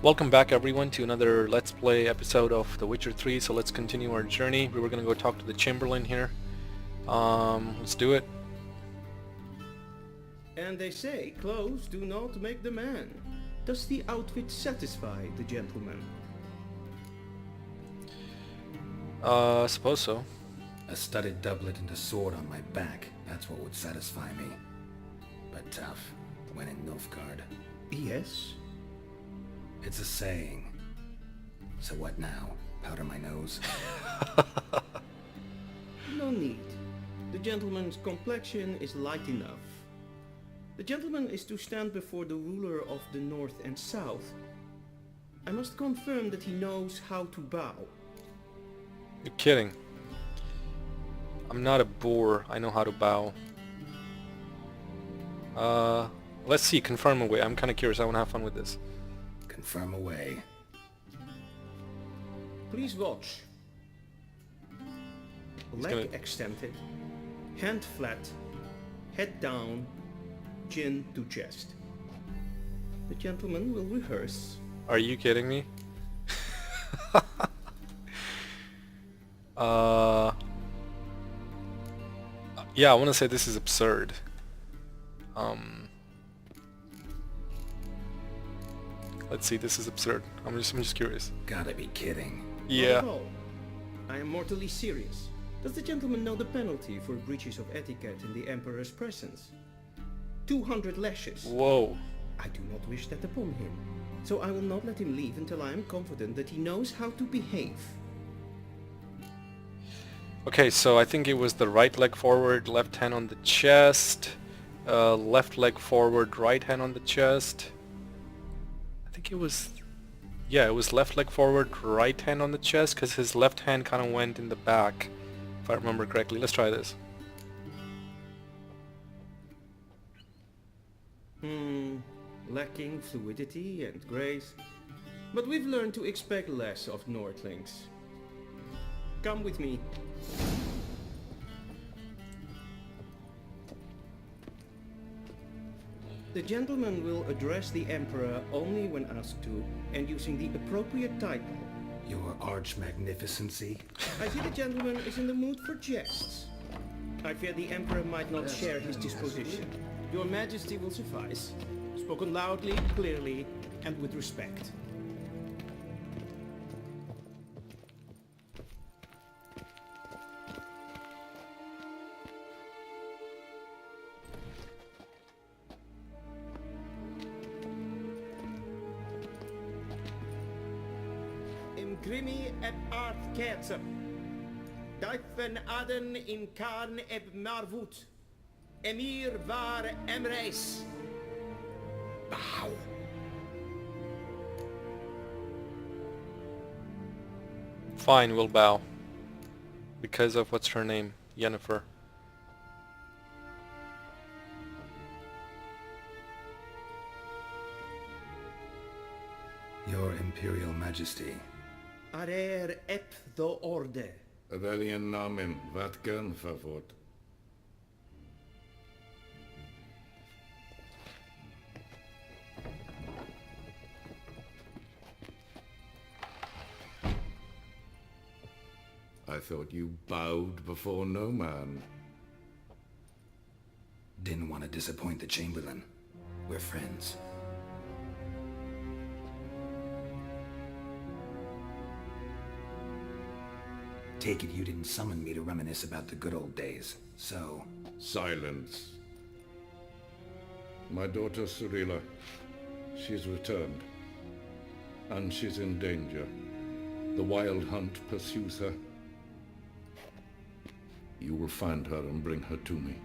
Welcome back everyone to another Let's Play episode of The Witcher 3, so let's continue our journey. We were gonna go talk to the Chamberlain here. Let's do it. And they say clothes do not make the man. Does the outfit satisfy the gentleman? Suppose so. A studded doublet and a sword on my back, that's what would satisfy me. But tough, when in Nilfgaard. Yes. It's a saying. So what now? Powder my nose? No need. The gentleman's complexion is light enough. The gentleman is to stand before the ruler of the North and South. I must confirm that he knows how to bow. You're kidding. I'm not a boor. I know how to bow. Let's see. Confirm away. I'm kind of curious. I want to have fun with this. Confirm away. Please watch. Leg extended, hand flat, head down, chin to chest. The gentleman will rehearse. Are you kidding me? Yeah, I want to say this is absurd. Let's see, this is absurd. I'm just curious. Gotta be kidding. Yeah. Not at all. I am mortally serious. Does the gentleman know the penalty for breaches of etiquette in the Emperor's presence? 200 lashes. Whoa. I do not wish that upon him, so I will not let him leave until I am confident that he knows how to behave. Okay, so I think it was the right leg forward, left hand on the chest, left leg forward, right hand on the chest. I think it was, yeah, it was left leg forward, right hand on the chest, because his left hand kind of went in the back, if I remember correctly. Let's try this. Lacking fluidity and grace. But we've learned to expect less of Nordlings. Come with me. The gentleman will address the Emperor only when asked to, and using the appropriate title. Your arch-magnificency? I see the gentleman is in the mood for jests. I fear the Emperor might not share his disposition. Your Majesty will suffice. Spoken loudly, clearly, and with respect. Imgrimi eb art kertsem. Duiven aden in karn eb marvoet. Emir var emreis. Bow. Fine, we'll bow. Because of what's her name? Yennefer. Your Imperial Majesty. Arer eb the orde. Weljen namen, wat kan favort? I thought you bowed before no man. Didn't want to disappoint the Chamberlain. We're friends. Take it you didn't summon me to reminisce about the good old days, so... Silence. My daughter Cyrilla, she's returned. And she's in danger. The wild hunt pursues her. You will find her and bring her to me.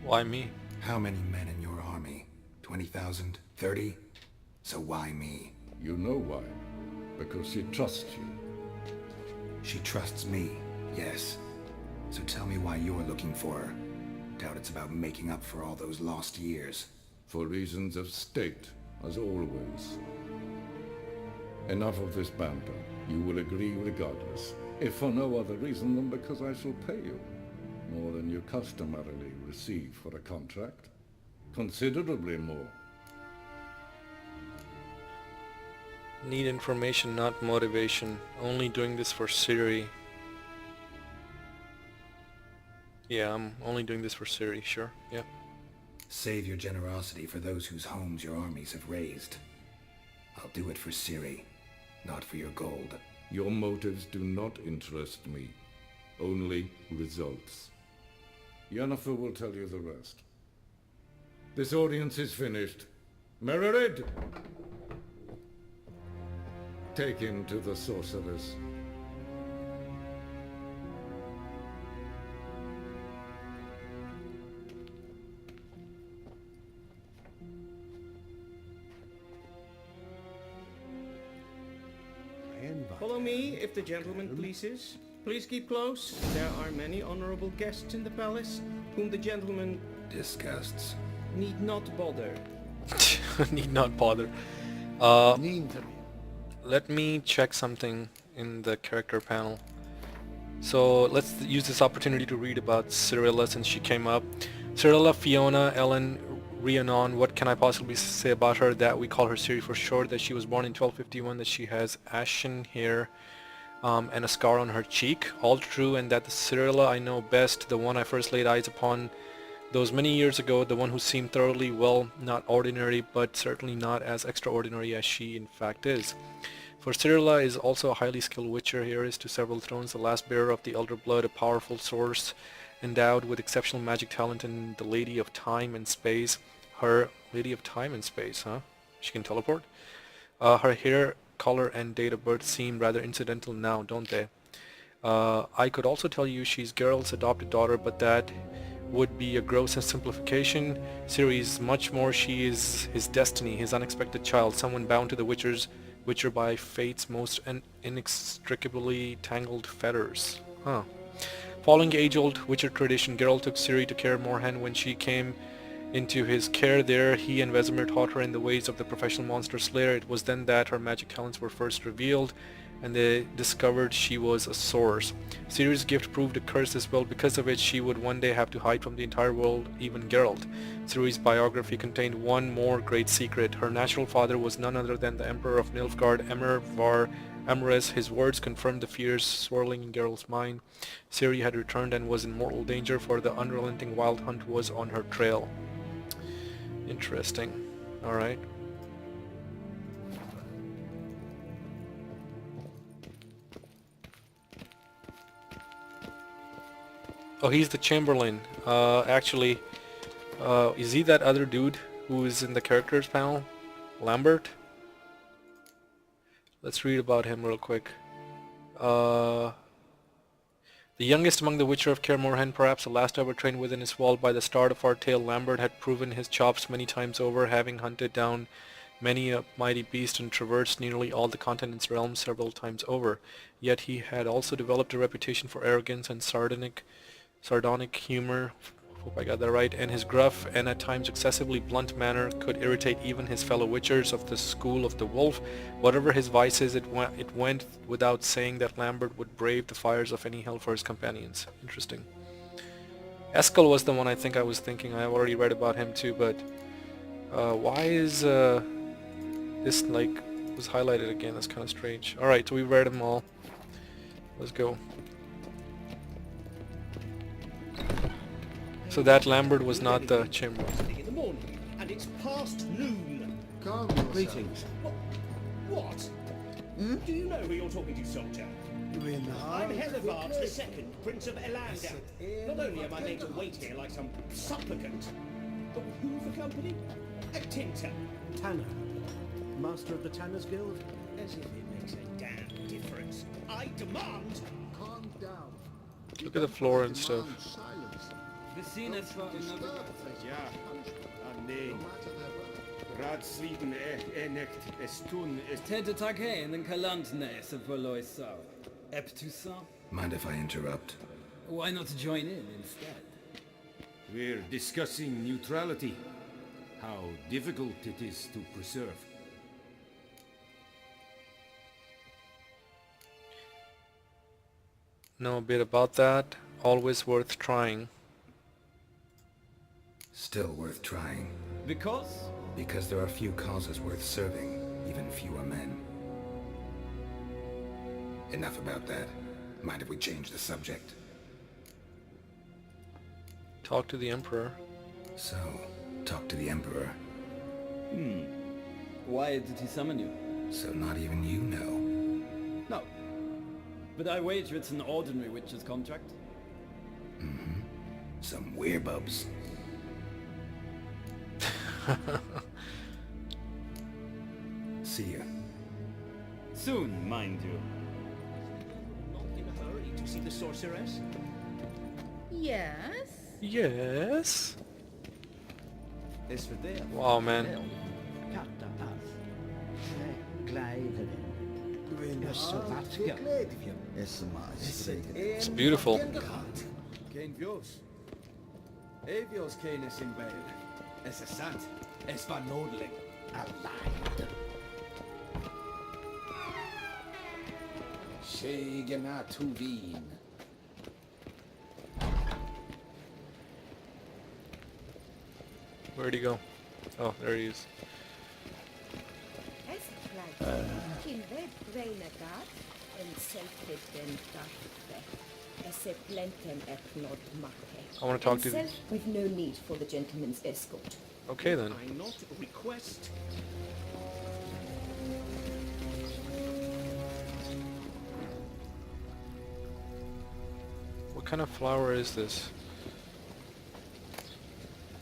Why me? How many men in your army? 20,000? 30? So why me? You know why. Because she trusts you. She trusts me, yes. So tell me why you're looking for her. Doubt it's about making up for all those lost years. For reasons of state, as always. Enough of this banter. You will agree regardless. If for no other reason than because I shall pay you. More than you customarily receive for a contract. Considerably more. Need information, not motivation. Only doing this for Siri. Yeah, I'm only doing this for Siri, sure, yeah. Save your generosity for those whose homes your armies have razed. I'll do it for Ciri, not for your gold. Your motives do not interest me. Only results. Yennefer will tell you the rest. This audience is finished. Mererid! Take him to the sorceress. Follow me, if the gentleman pleases. Please keep close. There are many honorable guests in the palace, whom the gentleman Disgusts. need not bother. Need not bother. Let me check something in the character panel. So let's use this opportunity to read about Cirilla since she came up. Cirilla, Fiona, Ellen, Rhiannon, what can I possibly say about her? That we call her Ciri for short, that she was born in 1251, that she has ashen hair and a scar on her cheek. All true, and that the Cirilla I know best, the one I first laid eyes upon those many years ago, the one who seemed thoroughly, well, not ordinary, but certainly not as extraordinary as she in fact is. For Cirilla is also a highly skilled witcher, heiress to several thrones, the last bearer of the Elder Blood, a powerful source, endowed with exceptional magic talent, and the Lady of Time and Space. Her Lady of Time and Space, huh? She can teleport? Her hair color and date of birth seem rather incidental now, don't they? I could also tell you she's Geralt's adopted daughter, but that would be a gross simplification. Ciri is much more. She is his destiny, his unexpected child, someone bound to the Witcher by fate's most inextricably tangled fetters. Huh. Following age-old Witcher tradition, Geralt took Ciri to Kaer Morhen when she came into his care. There, he and Vesemir taught her in the ways of the professional monster slayer. It was then that her magic talents were first revealed, and they discovered she was a source. Ciri's gift proved a curse as well. Because of it, she would one day have to hide from the entire world, even Geralt. Ciri's biography contained one more great secret. Her natural father was none other than the Emperor of Nilfgaard, Emer var Emrys. His words confirmed the fears swirling in Geralt's mind. Ciri had returned and was in mortal danger, for the unrelenting Wild Hunt was on her trail. Interesting. Alright. Oh, he's the Chamberlain. Actually, is he that other dude who is in the characters panel? Lambert? Let's read about him real quick. The youngest among the Witcher of Kaer Morhen, perhaps the last ever trained within his wall. By the start of our tale, Lambert had proven his chops many times over, having hunted down many a mighty beast and traversed nearly all the continent's realms several times over. Yet he had also developed a reputation for arrogance and sardonic humor, hope I got that right, and his gruff and at times excessively blunt manner could irritate even his fellow Witchers of the School of the Wolf. Whatever his vices, it went without saying that Lambert would brave the fires of any hell for his companions. Interesting. Eskel was the one I think I was thinking. I have already read about him too, but why is this like was highlighted again? That's kind of strange. Alright, so we read them all. Let's go. So that Lambert was not the Chamberlain. In the morning, and it's past noon. Calm yourself. Greetings. What? Do you know who you're talking to, soldier? You mean I'm Helivard II, Prince of Elander. Not only am I made to wait here like some supplicant, but who for company? A tinter. Tanner. Master of the Tanners Guild? As if it makes a damn difference. I demand... Calm down. Look at the floor and stuff. Demand silence. Wir sehen etwa Disturb Ja, nee. no matter their birth. Ratslieden enekt es tun es Täte Tage in den Kalantnäse verloisau. Eptusa? Mind if I interrupt? Why not join in instead? We're discussing neutrality. How difficult it is to preserve. Know a bit about that. Always worth trying. Still worth trying. Because? Because there are few causes worth serving, even fewer men. Enough about that. Mind if we change the subject? Talk to the Emperor. So, talk to the Emperor. Why did he summon you? So not even you know. No. But I wager it's an ordinary witch's contract. Some werebubs. See ya. Soon, mind you. Not in a hurry to see the sorceress? Yes? Yes. Is for there. Wow, man. Katta pass. Glijden. Yes, so that's good. It's beautiful. Geen Dios. Evios kenes in Bale. Es is sant. Es van noodling. Alive. Shegena Tuvin. Where'd he go? Oh, there he is. I want to talk to you. We've no need for the gentleman's escort. Okay then. I not request. What kind of flower is this?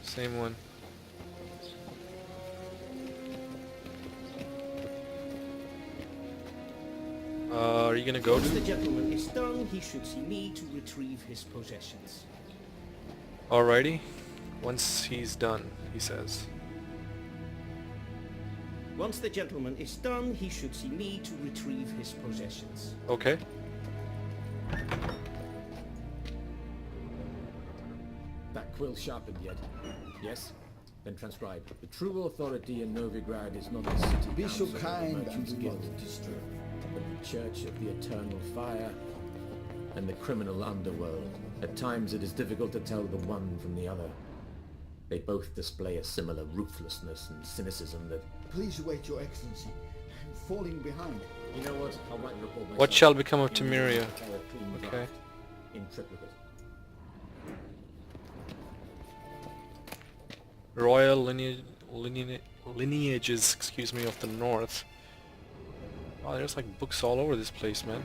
Same one. Are you gonna go Once to? the gentleman is done, he should see me to retrieve his possessions. Alrighty. Once he's done, he says. Once the gentleman is done, he should see me to retrieve his possessions. Okay. That quill sharpened yet? Yes? Then transcribe. The true authority in Novigrad is not the city Be so council of the kind Merchants and do Guild, not disturb. but the Church of the Eternal Fire and the criminal underworld. At times it is difficult to tell the one from the other. They both display a similar ruthlessness and cynicism that... Please wait, Your Excellency. I'm falling behind. You know what? I'll write a report myself. What shall become of In Temeria? a clean Okay. draft, in triplicate. Royal lineages, excuse me, of the north. Wow, there's like books all over this place, man.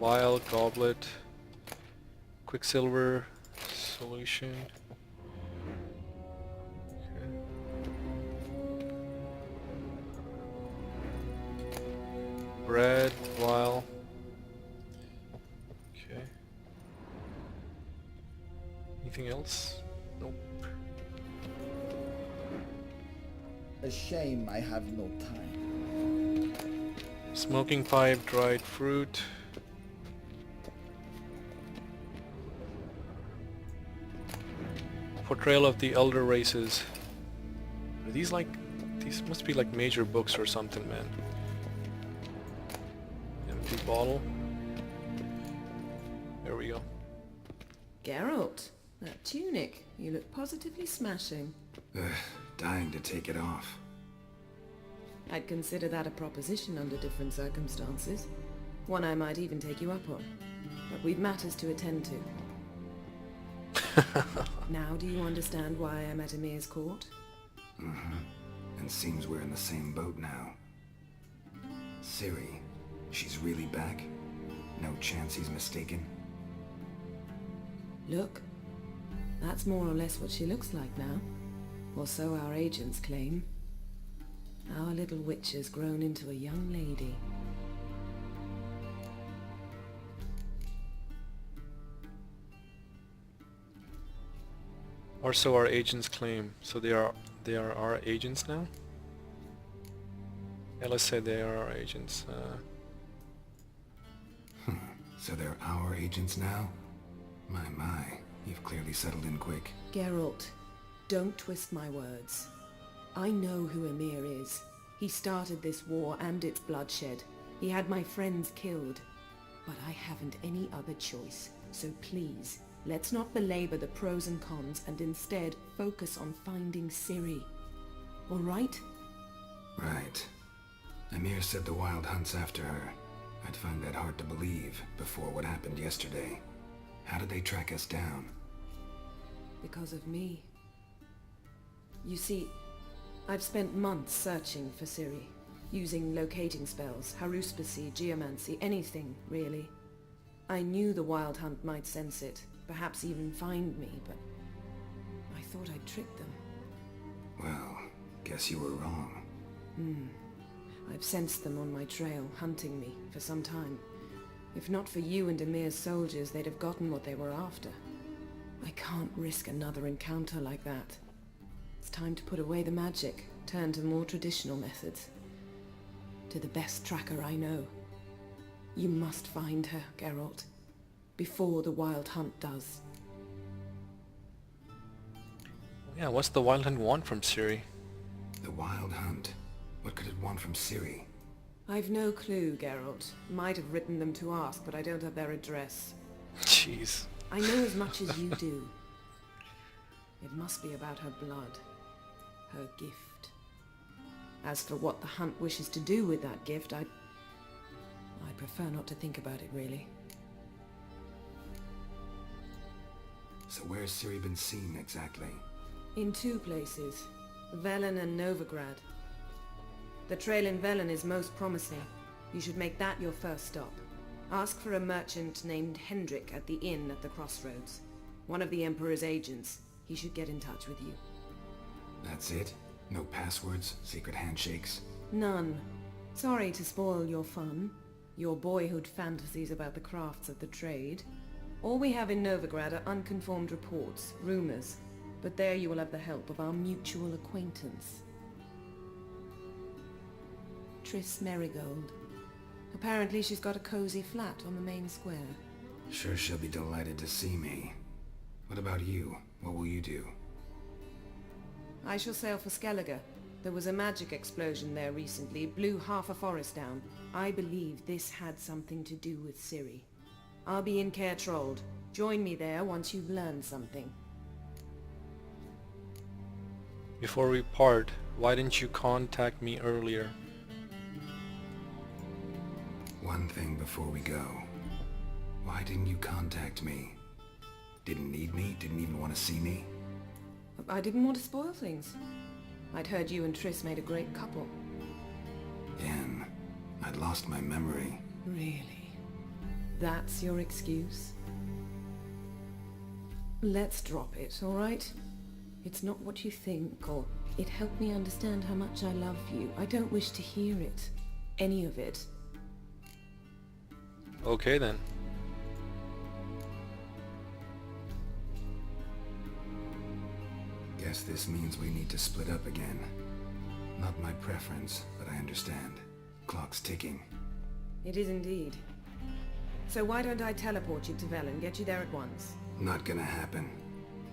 Vial, goblet, quicksilver solution. Okay. Bread, vial. Okay. Anything else? Nope. A shame I have no time. Smoking pipe, dried fruit. Portrayal of the elder races. Are these like... these must be like major books or something, man. Empty bottle. There we go. Garrett, that tunic, you look positively smashing. Dying to take it off. I'd consider that a proposition under different circumstances. One I might even take you up on. But we've matters to attend to. Now do you understand why I'm at Emir's court? And seems we're in the same boat now. Ciri, she's really back? No chance he's mistaken? Look, that's more or less what she looks like now. Or so our agents claim. Our little witch has grown into a young lady. Or so our agents claim. So they are our agents now? Yeah, let's say they are our agents. So they're our agents now? My, you've clearly settled in quick. Geralt, don't twist my words. I know who Emir is. He started this war and its bloodshed. He had my friends killed. But I haven't any other choice. So please, let's not belabor the pros and cons and instead focus on finding Ciri. all right? Right. Emir said the Wild Hunt's after her. I'd find that hard to believe before what happened yesterday. How did they track us down? Because of me. You see, I've spent months searching for Ciri, using locating spells, haruspicy, geomancy, anything, really. I knew the Wild Hunt might sense it, perhaps even find me, but I thought I'd tricked them. Well, guess you were wrong. I've sensed them on my trail, hunting me, for some time. If not for you and Emir's soldiers, they'd have gotten what they were after. I can't risk another encounter like that. It's time to put away the magic, turn to more traditional methods. To the best tracker I know. You must find her, Garrett, before the Wild Hunt does. Yeah, what's the Wild Hunt want from Ciri? The Wild Hunt? What could it want from Ciri? I've no clue, Garrett. Might have written them to ask, but I don't have their address. Jeez. I know as much as you do. It must be about her blood. Her gift. As for what the Hunt wishes to do with that gift, I prefer not to think about it, really. So where's Ciri been seen, exactly? In two places. Velen and Novigrad. The trail in Velen is most promising. You should make that your first stop. Ask for a merchant named Hendrik at the inn at the crossroads. One of the Emperor's agents. He should get in touch with you. That's it? No passwords? Secret handshakes? None. Sorry to spoil your fun. Your boyhood fantasies about the crafts of the trade. All we have in Novigrad are unconformed reports, rumors. But there you will have the help of our mutual acquaintance. Triss Merigold. Apparently she's got a cozy flat on the main square. Sure she'll be delighted to see me. What about you? What will you do? I shall sail for Skellige. There was a magic explosion there recently, blew half a forest down. I believe this had something to do with Ciri. I'll be in Caer Trold. Join me there once you've learned something. Before we part, why didn't you contact me earlier? One thing before we go. Why didn't you contact me? Didn't need me? Didn't even want to see me? I didn't want to spoil things. I'd heard you and Triss made a great couple. Yen, I'd lost my memory. Really? That's your excuse? Let's drop it, all right? It's not what you think, or it helped me understand how much I love you. I don't wish to hear it. Any of it. Okay then. Guess this means we need to split up again. Not my preference, but I understand. Clock's ticking. It is indeed. So why don't I teleport you to Velen, get you there at once? Not gonna happen.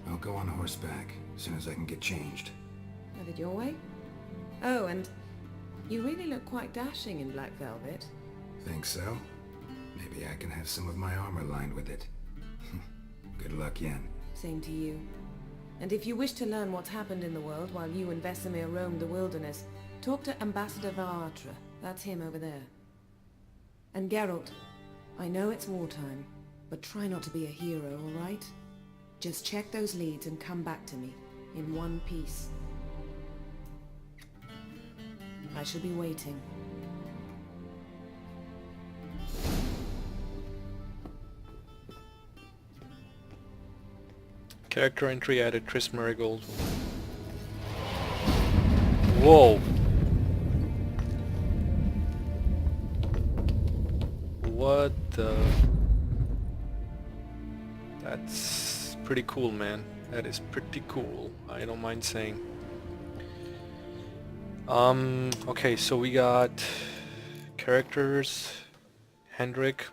I'll go on horseback, as soon as I can get changed. Have it your way? Oh, and you really look quite dashing in black velvet. Think so? Maybe I can have some of my armor lined with it. Good luck, Yen. Same to you. And if you wish to learn what's happened in the world while you and Vesemir roamed the wilderness, talk to Ambassador Varatra. That's him over there. And Geralt, I know it's wartime, but try not to be a hero, all right? Just check those leads and come back to me, in one piece. I shall be waiting. Character entry added, Triss Merigold. Whoa! What the... That's pretty cool, man. That is pretty cool. I don't mind saying. Okay, so we got characters. Hendrik.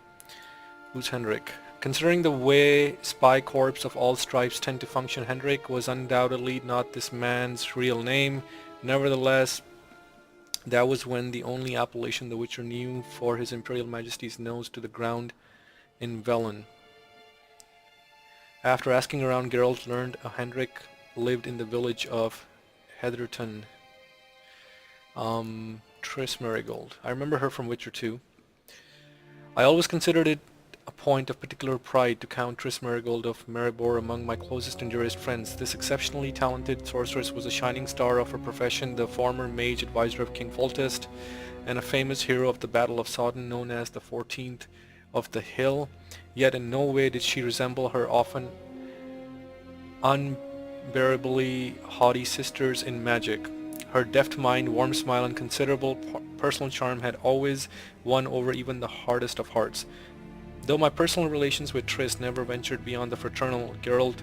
Who's Hendrik? Considering the way spy corps of all stripes tend to function, Hendrik was undoubtedly not this man's real name. Nevertheless, that was when the only appellation the Witcher knew for his Imperial Majesty's nose to the ground in Velen. After asking around, Geralt learned Hendrik lived in the village of Heatherton Triss Merigold. I remember her from Witcher 2. I always considered it a point of particular pride to count Triss Merigold of Maribor among my closest and dearest friends. This exceptionally talented sorceress was a shining star of her profession, the former mage advisor of King Foltest, and a famous hero of the Battle of Sodden known as the 14th of the Hill. Yet in no way did she resemble her often unbearably haughty sisters in magic. Her deft mind, warm smile, and considerable personal charm had always won over even the hardest of hearts. Though my personal relations with Triss never ventured beyond the fraternal, Geralt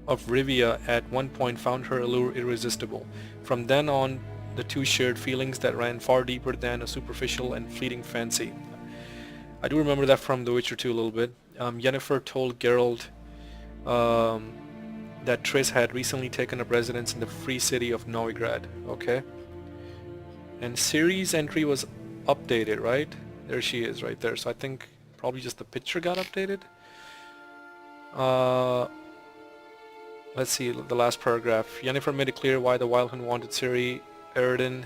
of Rivia at one point found her allure irresistible. From then on, the two shared feelings that ran far deeper than a superficial and fleeting fancy. I do remember that from The Witcher 2 a little bit. Yennefer told Geralt that Triss had recently taken up residence in the free city of Novigrad. Okay. And Ciri's entry was updated, right? There she is, right there. So I think probably just the picture got updated. Let's see the last paragraph. Yennefer made it clear why the Wild Hunt wanted Ciri, Eredin.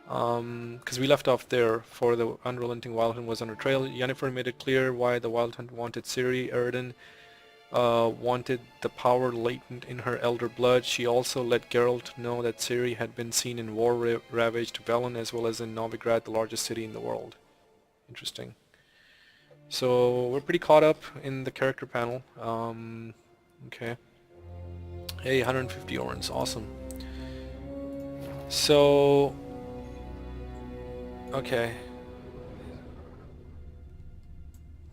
Because we left off there for the unrelenting Wild Hunt was on her trail. Yennefer made it clear why the Wild Hunt wanted Ciri, Eredin. Wanted the power latent in her elder blood. She also let Geralt know that Ciri had been seen in war-ravaged Velen as well as in Novigrad, the largest city in the world. Interesting. So we're pretty caught up in the character panel. Okay. Hey, 150 Orans, awesome. So, okay.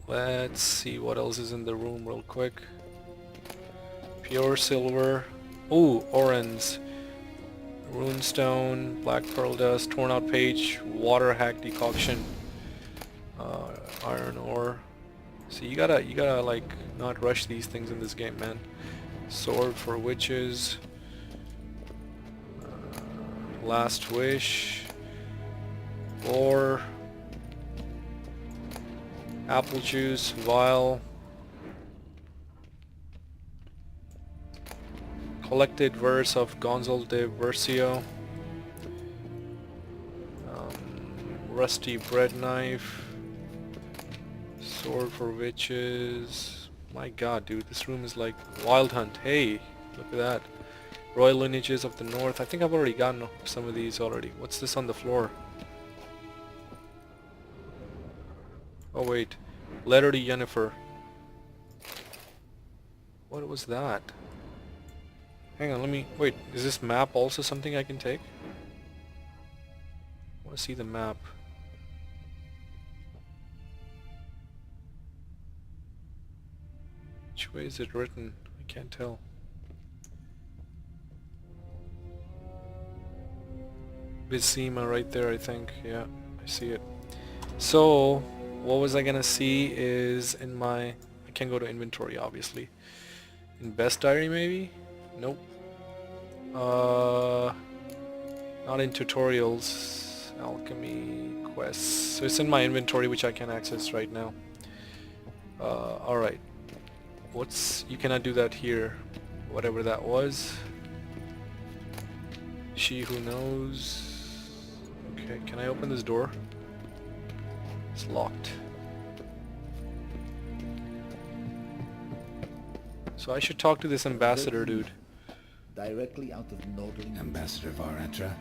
Let's see what else is in the room real quick. Pure silver. Ooh, Orans. Runestone, black pearl dust, torn out page, water hack decoction, iron ore. So you gotta like not rush these things in this game, man. Sword for witches. Last wish. Ore. Apple juice, vial. Collected verse of Gonzalo de Versio. Rusty bread knife. Sword for witches. My god, dude, this room is like Wild Hunt. Hey, look at that. Royal lineages of the north. I think I've already gotten some of these already. What's this on the floor? Oh wait, letter to Yennefer. What was that? Hang on, let me... Wait, is this map also something I can take? I want to see the map. Which way is it written? I can't tell. Vizima right there, I think. Yeah, I see it. So, what was I gonna see is in my... I can't go to inventory, obviously. In best diary, maybe? Nope. Not in tutorials. Alchemy quests. So it's in my inventory, which I can access right now. Alright. What's... You cannot do that here. Whatever that was. She who knows... Okay, can I open this door? It's locked. So I should talk to this ambassador dude. Directly out of Nordling. Ambassador Varatra,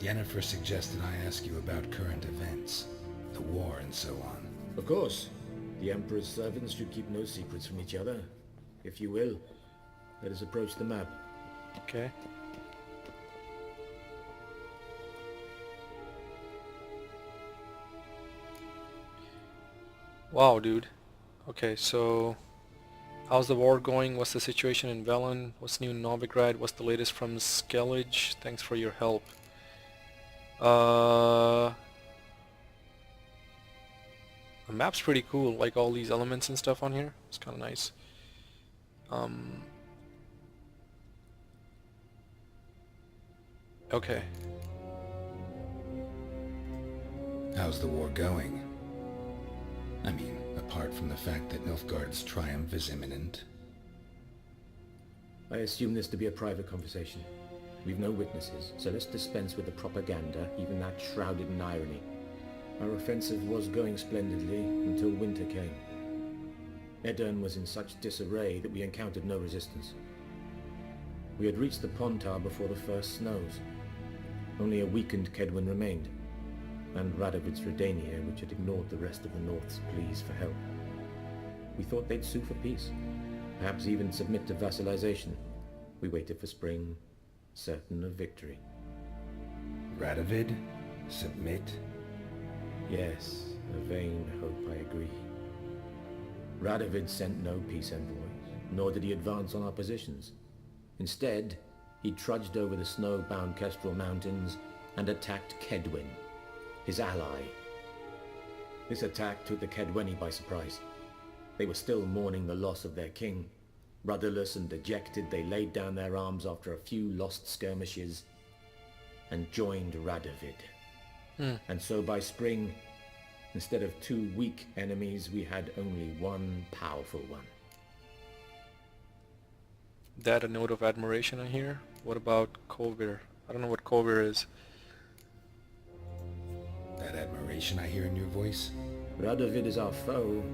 Yennefer suggested I ask you about current events, the war and so on. Of course. The Emperor's servants should keep no secrets from each other. If you will, let us approach the map. Okay. Wow, dude. Okay, so... How's the war going? What's the situation in Velen? What's new in Novigrad? What's the latest from Skellige? Thanks for your help. The map's pretty cool, like all these elements and stuff on here. It's kind of nice. Okay. How's the war going? I mean, apart from the fact that Nilfgaard's triumph is imminent. I assume this to be a private conversation. We've no witnesses, so let's dispense with the propaganda, even that shrouded in irony. Our offensive was going splendidly until winter came. Edirne was in such disarray that we encountered no resistance. We had reached the Pontar before the first snows. Only a weakened Kedwin remained, and Radovid's Redania, which had ignored the rest of the North's pleas for help. We thought they'd sue for peace, perhaps even submit to vassalization. We waited for spring, certain of victory. Radovid? Submit? Yes, a vain hope, I agree. Radovid sent no peace envoys, nor did he advance on our positions. Instead, he trudged over the snow-bound Kestrel Mountains and attacked Kedwen, his ally. This attack took the Kedweni by surprise. They were still mourning the loss of their king. Rudderless and dejected, they laid down their arms after a few lost skirmishes and joined Radovid. And so by spring, instead of 2 weak enemies, we had only one powerful one. That a note of admiration I hear? What about Kovir? I don't know what Kovir is. That admiration I hear in your voice? Radovid is our foe,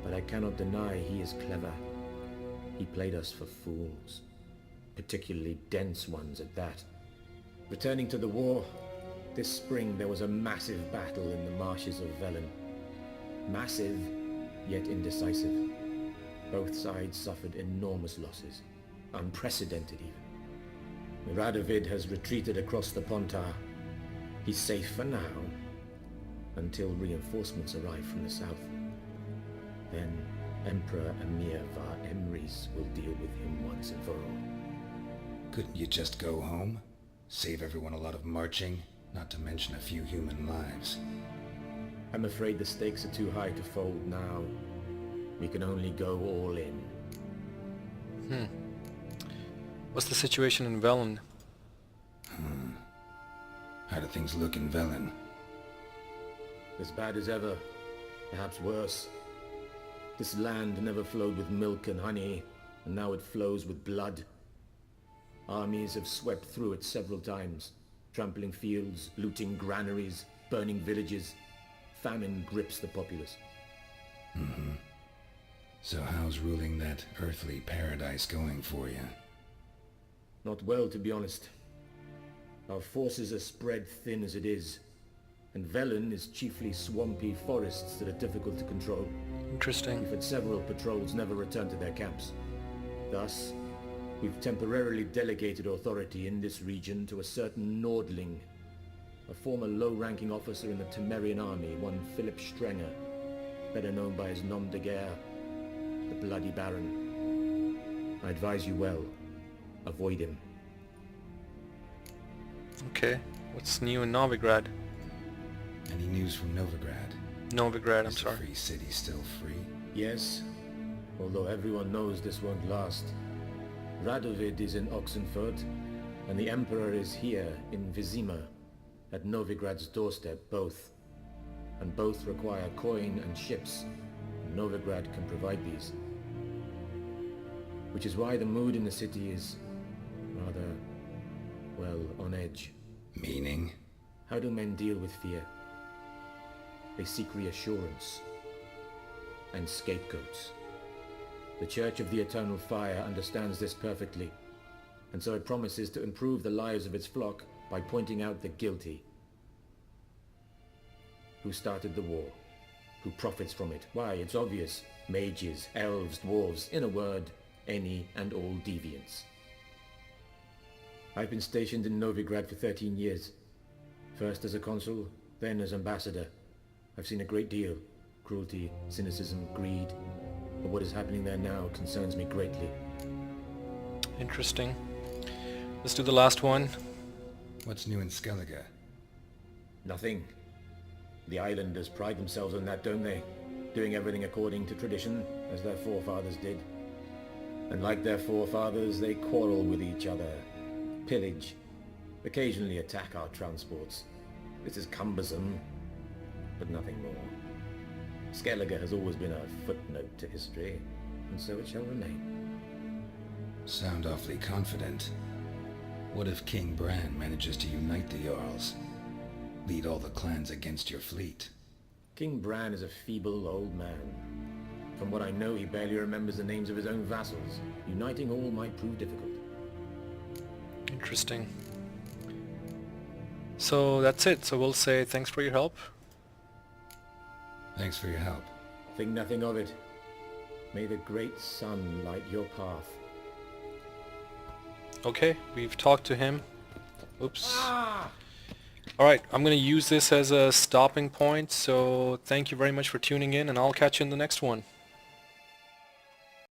but I cannot deny he is clever. He played us for fools, particularly dense ones at that. Returning to the war, this spring there was a massive battle in the marshes of Velen. Massive, yet indecisive. Both sides suffered enormous losses, unprecedented even. Radovid has retreated across the Pontar. He's safe for now, until reinforcements arrive from the south. Then Emperor Emir var Emrys will deal with him once and for all. Couldn't you just go home? Save everyone a lot of marching, not to mention a few human lives. I'm afraid the stakes are too high to fold now. We can only go all in. What's the situation in Velen? How do things look in Velen? As bad as ever, perhaps worse. This land never flowed with milk and honey, and now it flows with blood. Armies have swept through it several times, trampling fields, looting granaries, burning villages. Famine grips the populace. So how's ruling that earthly paradise going for you? Not well, to be honest. Our forces are spread thin as it is, and Velen is chiefly swampy forests that are difficult to control. Interesting. We've had several patrols never return to their camps. Thus, we've temporarily delegated authority in this region to a certain Nordling, a former low-ranking officer in the Temerian army, one Philip Strenger, better known by his nom de guerre, the Bloody Baron. I advise you well. Avoid him. Okay. What's new in Novigrad? Any news from Novigrad? Novigrad, I'm Is the sorry. free city still free? Yes, although everyone knows this won't last. Radovid is in Oxenfurt, and the Emperor is here in Vizima, at Novigrad's doorstep, both. And both require coin and ships. Novigrad can provide these. Which is why the mood in the city is rather, well, on edge. Meaning? How do men deal with fear? They seek reassurance and scapegoats. The Church of the Eternal Fire understands this perfectly, and so it promises to improve the lives of its flock by pointing out the guilty. Who started the war? Who profits from it? Why, it's obvious. Mages, elves, dwarves, in a word, any and all deviants. I've been stationed in Novigrad for 13 years. First as a consul, then as ambassador. I've seen a great deal. Cruelty, cynicism, greed. But what is happening there now concerns me greatly. Interesting. Let's do the last one. What's new in Skellige? Nothing. The islanders pride themselves on that, don't they? Doing everything according to tradition, as their forefathers did. And like their forefathers, they quarrel with each other, pillage, occasionally attack our transports. This is cumbersome, but nothing more. Skellige has always been a footnote to history, and so it shall remain. Sound awfully confident. What if King Bran manages to unite the Jarls? Lead all the clans against your fleet? King Bran is a feeble old man. From what I know, he barely remembers the names of his own vassals. Uniting all might prove difficult. Interesting. So that's it. So we'll say thanks for your help. Thanks for your help. Think nothing of it. May the great sun light your path. Okay, we've talked to him. Oops. Alright, I'm gonna use this as a stopping point, so thank you very much for tuning in, and I'll catch you in the next one.